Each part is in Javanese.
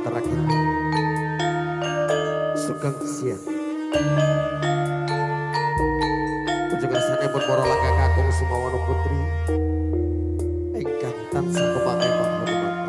antara kita. Sugeng siang. Panjenenganipun para langkah kakung Sumawana Putri ingkang tansah pemakai panghormatan.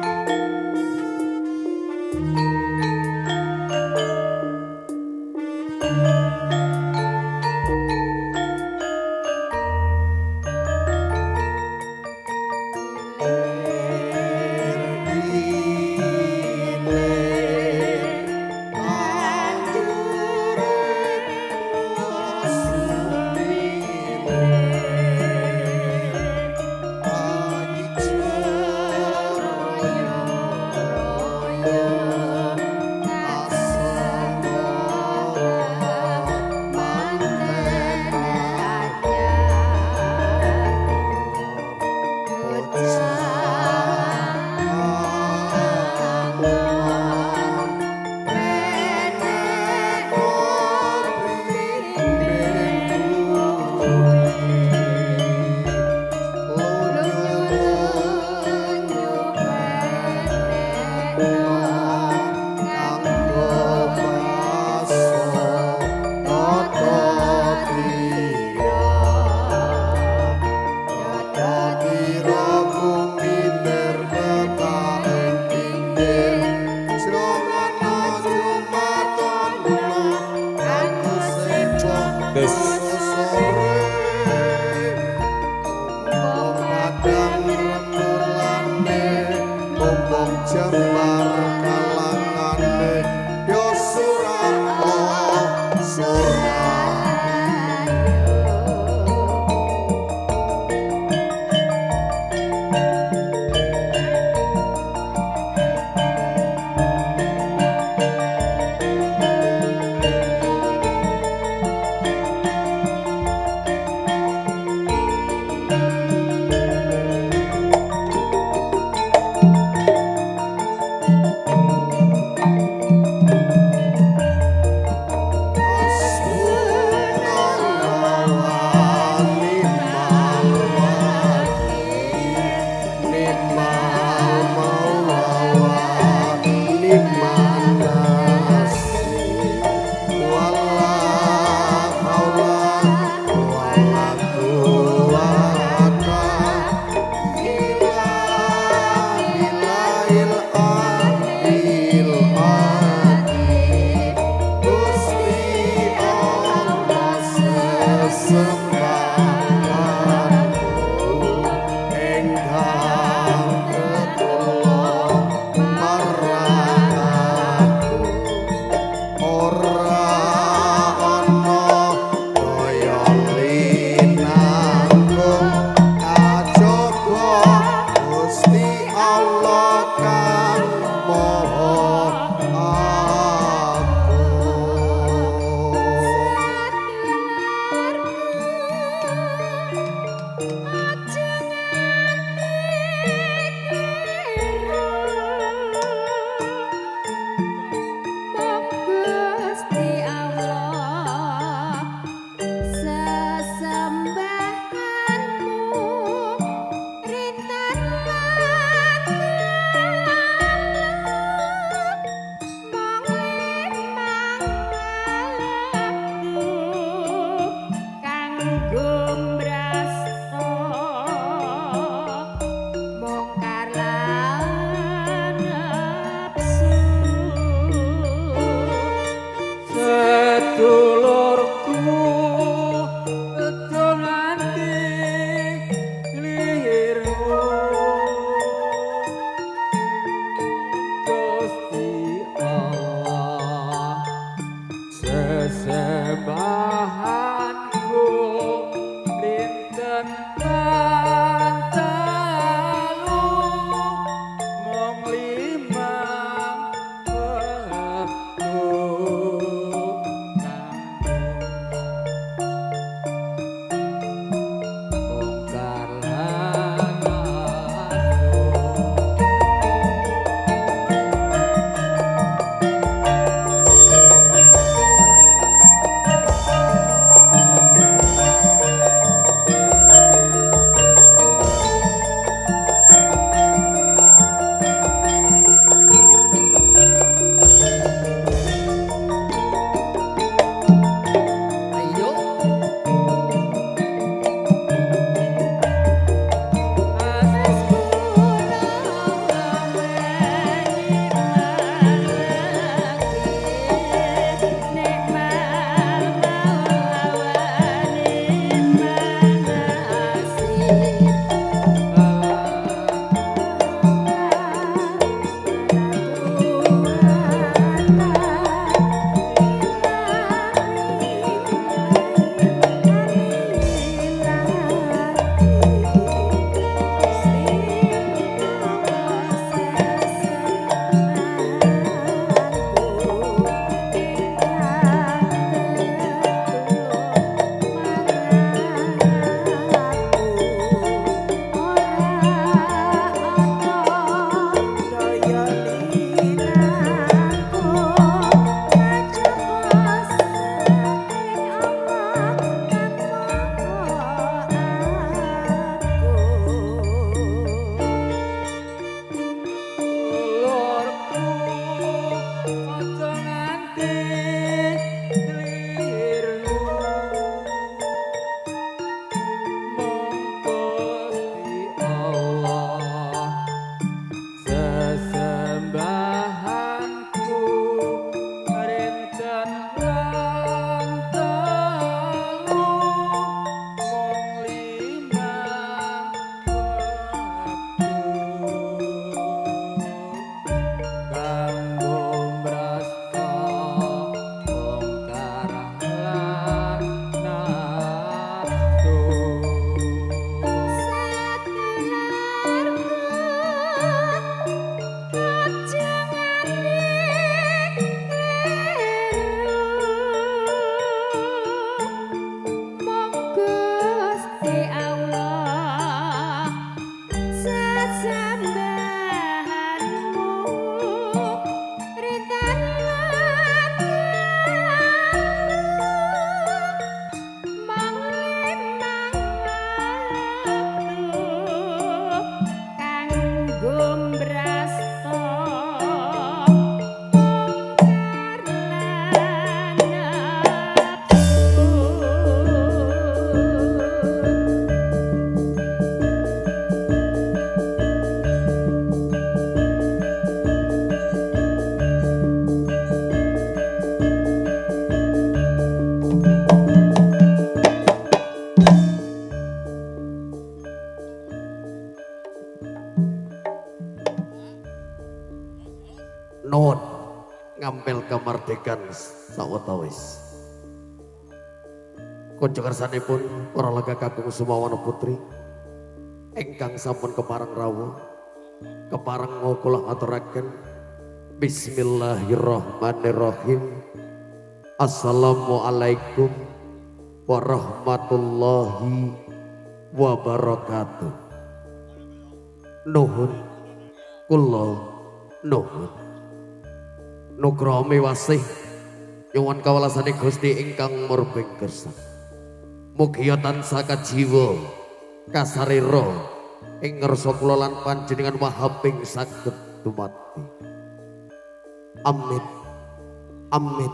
nuwun ngampil kemerdekaan sawetawis. Kunjuk kersanipun para lega kakung Sumawana Putri ingkang sampun kepareng rawuh kepareng kula aturaken bismillahirrahmanirrahim. Assalamualaikum warahmatullahi wabarakatuh. Nuhun kula nuhun nugraha miwasih nyuwun kawelasane Gusti ingkang murbeng kersa. Mugi tansah kajiwa kasarira ing ngarsa kula lan panjenengan mahabing saged dumati. Amin amin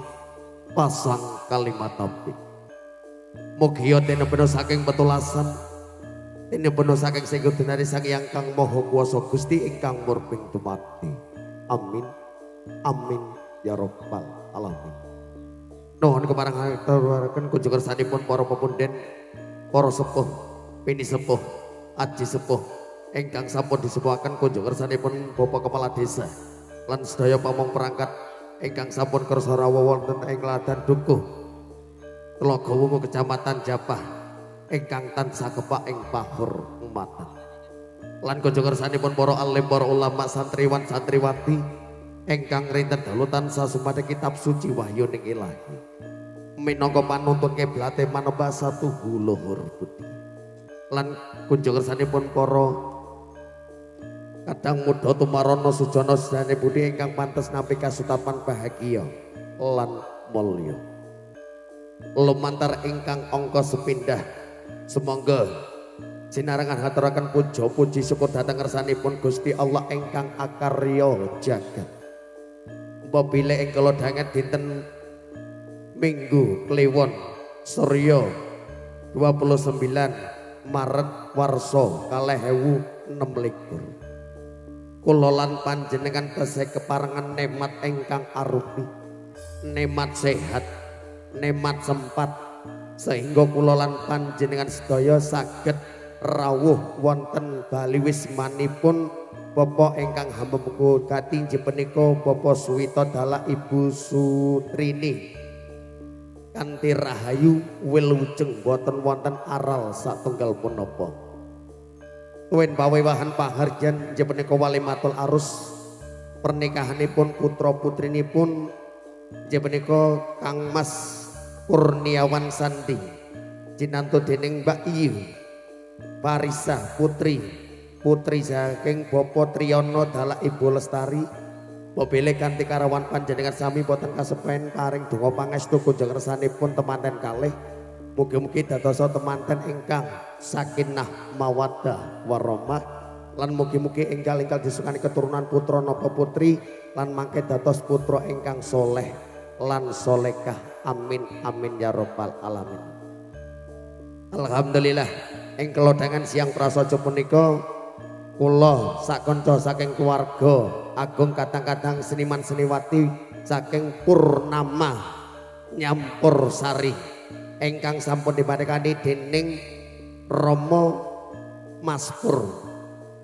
pasang kalimat apik. Mugi dene bener saking petulasan dene bener saking singgunari Sang Hyang Kang Maha Kuwasa Gusti ingkang murbeng dumati. Amin amin ya rabbal alamin. Nuhun kepareng aturaken kunjuk kersanipun para pepunden, para sepuh, pini sepuh, aji sepuh ingkang sampun disepuhaken kunjuk kersanipun Bapak Kepala Desa lan sedaya pamong perangkat ingkang sampun kersa rawuh wonten ing Ladan Dukuh Tlaga Wungu Kecamatan Japah ingkang tansah kepak ing pahur umatan. Lan kunjuk kersanipun para alim, para ulama, santriwan santriwati ingkang rinten dalu tansah sumadhe kitab suci wahyuning Ilahi minangka panuntun kiblate manembah satuhu luhur budi. Lan kunjuk kersanipun para kadang muda tumarana sujana sedane budi ingkang pantes nampi kasutapan bahagia lan mulya. Lumantar ingkang angka sepindah semangga sinarengan haturaken puja puji syukur dhateng ngersanipun Gusti Allah ingkang akarya jagat. Mbabile ing kala danget dinten Minggu Kliwon Surya 29 Maret Warsa 2026 kula lan panjenengan tasih keparengan nemat ingkang arupi, nemat sehat, nemat sempat sehingga kula lan panjenengan sedaya saged rawuh wonten bali wismanipun Bapak ingkang hamba muga dadi inggih punika Bapak Suwita Dala Ibu Sutrini kanthi rahayu wilujeng boten wonten aral satunggal punapa. Tuwin pawewahan paharjan inggih punika walimatul arus pernikahanipun putra putrinipun inggih punika Kang Mas Kurniawan Sandi jinantu dening Mbak Iyu Parisa Putri saking Bapak Triyono Dala Ibu Lestari. Mobile kanthi karawan panjenengan sami boten kasepen paring donga pangestu kunjuk kersanipun temanten kalih. Mugi-mugi dadosa temanten ingkang sakinah mawaddah warahmah lan mugi-mugi enggal-enggal disukani keturunan putra napa putri lan mangke dados putra ingkang soleh lan solekah. Amin amin ya rabbal alamin. Alhamdulillah ing kelodhangan siang prasaja punika kula sak kanca saking keluarga agung kadang-kadang seniman seniwati saking Purnama Nyampur Sari ingkang sampun diparingani dening Romo Mas Pur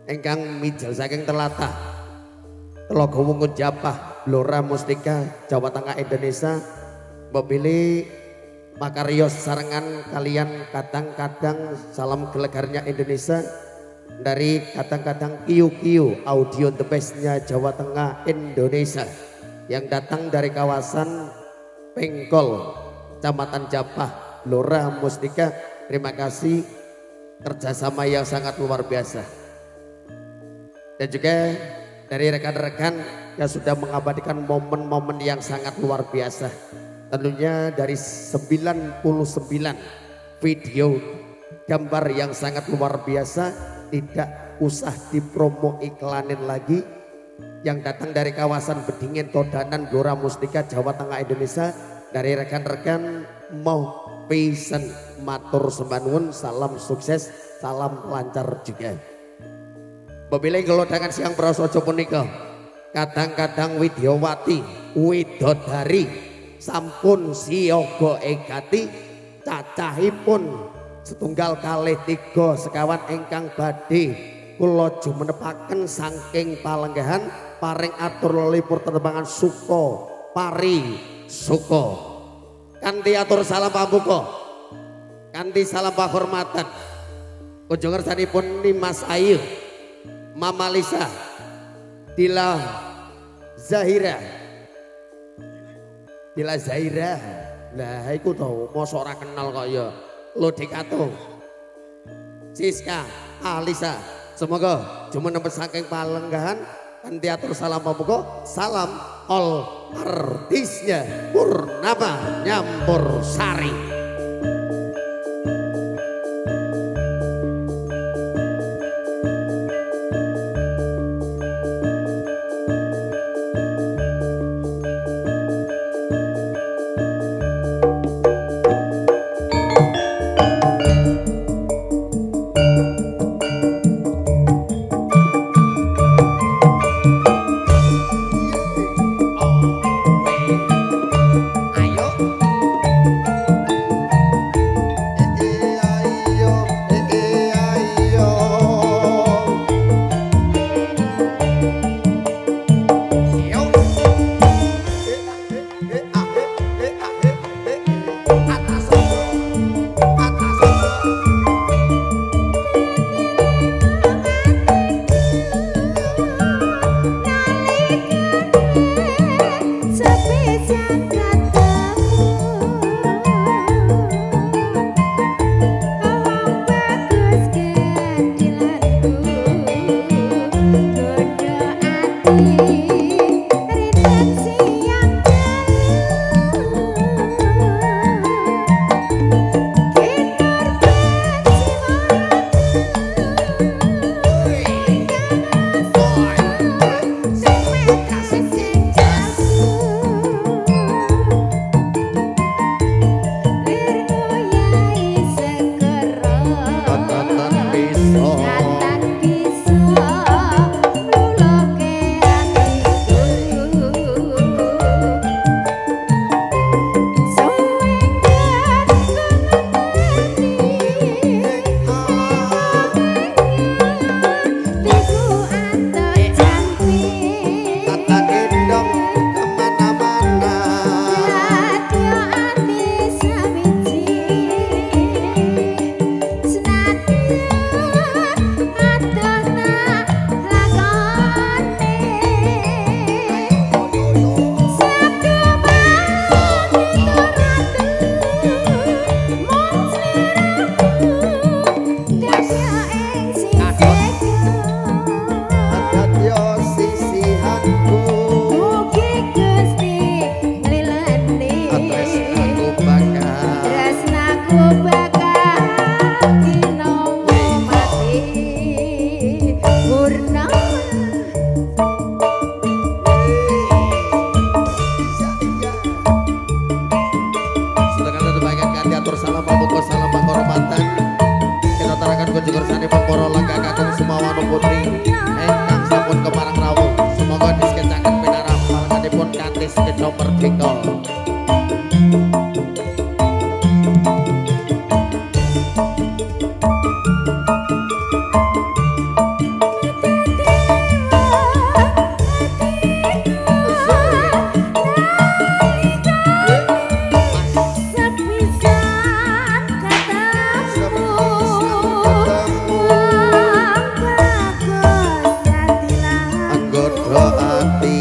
ingkang mijil saking Telatah Tlaga Wungu Japah Blora Mustika Jawa Tengah Indonesia. Mbabili makarya sesarengan kalian kadang-kadang salam gelegarnya Indonesia dari kadang-kadang Kiu audio the bestnya Jawa Tengah Indonesia yang datang dari kawasan Pengkol Kecamatan Japah Blora Mustika. Terima kasih kerjasama yang sangat luar biasa dan juga dari rekan-rekan yang sudah mengabadikan momen-momen yang sangat luar biasa. Tentunya dari 99 video gambar yang sangat luar biasa, tidak usah dipromo iklanin lagi, yang datang dari kawasan Bedingin Todanan Blora Mustika Jawa Tengah Indonesia. Dari rekan-rekan mau pesen matur sembah nuwun, salam sukses, salam lancar juga. Babile gelodhangan siang prasaja punika kadang-kadang Widyawati Widodari sampun siyaga egati cacahipun 1 2 3 sekawan ingkang badhe kula jumenepaken saking palenggahan paring atur lelipur tenembangan suko pari suko kanthi atur salam pambuka kanthi salam penghormatan kunjung ngersanipun Mas Ayu Mama Lisa Dila Zahira lah iku to mosok ora kenal kok ya Lodi Katung Siska Alisa semoga cuma nembe saking palenggahan kanthi atur salam pambuka salam all artisnya Purnama Nyampur Sari. Godho ati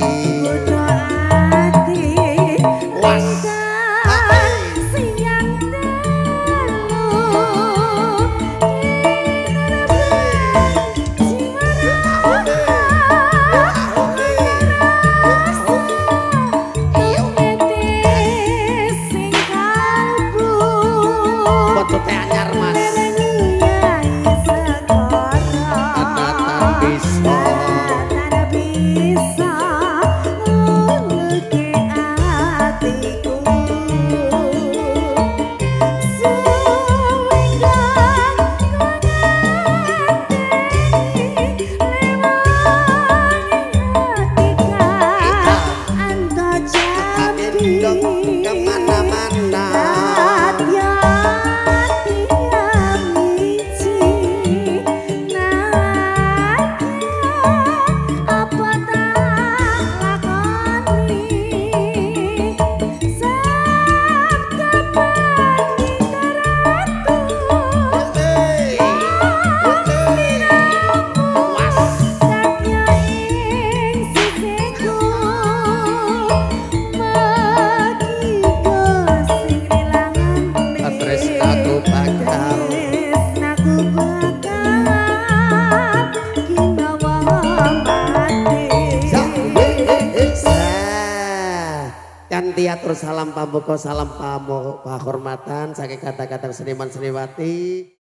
kanthi atur salam pambuka salam pahormatan saking kata-kata seniman seniwati